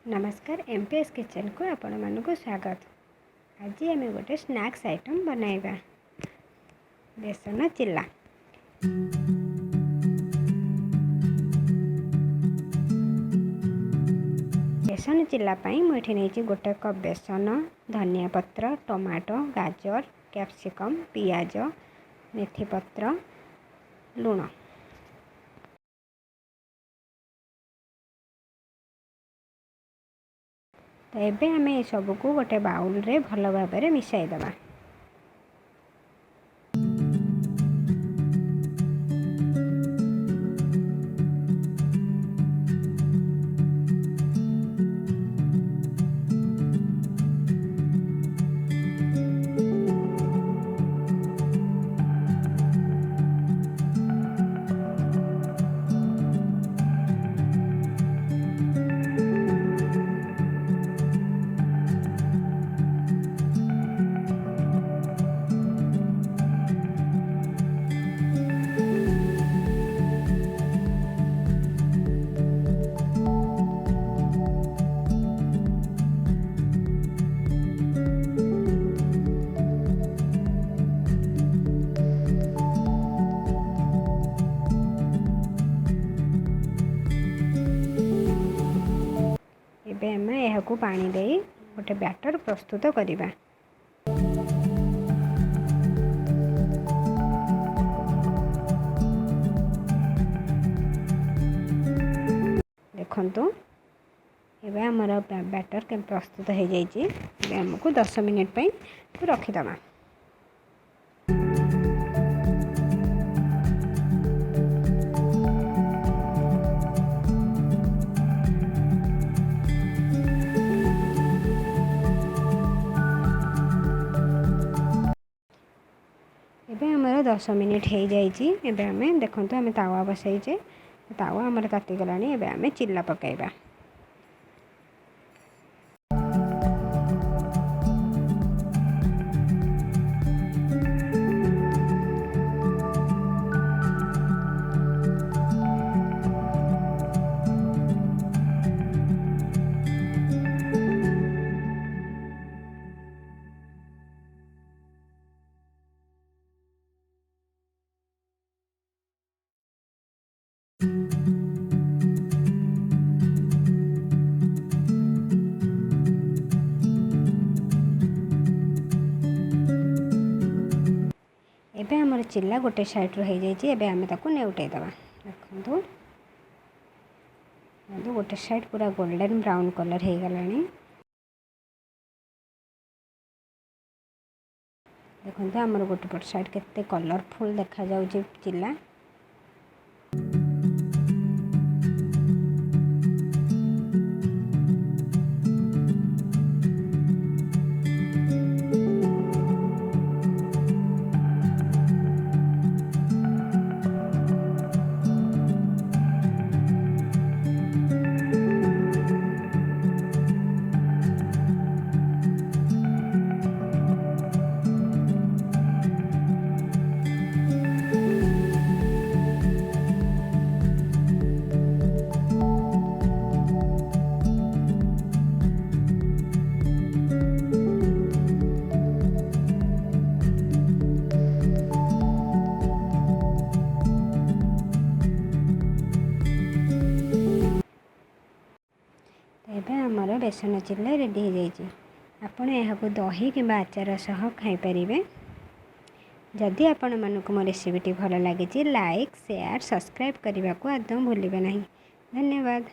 नमस्कार MPS kitchen को आपण मानक स्वागत। आज आम गोटे स्नैक्स आइटम बनाइबा बेसन चिल्ला। बेसन चिल्ला मुझे नहीं गोटे कप बेसन, धनिया पत्र, टमाटो, गाजर, कैप्सिकम, पियाज, मेथी पत्र, लुण। तो एबे आम सबको गोटे बाउल रे भल भाव में मिसाई दबा। एबे आम यह पानी दे गोटे बैटर प्रस्तुत करिबा। देखंतु एबे हमर बैटर के प्रस्तुत हो जाइए। आमको 10 मिनिट पे रखीदमा। एबे हमर 10 मिनिट हो जाइए। एबे आम देखो आम तावा बसईचे, तावा आमर ताती गलानी। एबे आम चिल्ला पकाइबा। एबे हमर चिल्ला गोटे साइड हो जाइए। एबे आम ताकू नेउटाई दबा। देखो गोटे साइड पूरा गोल्डन ब्राउन कलर हो गलानी। देखो आमर गोटे पट साइड केते कलरफुल देखा जाउची चिल्ला। एबे हमर बेसन चिल्ला रेडी हो जाइए। आपण यह दही कि आचार सह खाई परिबे। जदि आपण मानक मो रेसिपीटी भल लगी लाइक शेयर सब्सक्राइब करने को आदम भूलिबे नहीं। धन्यवाद।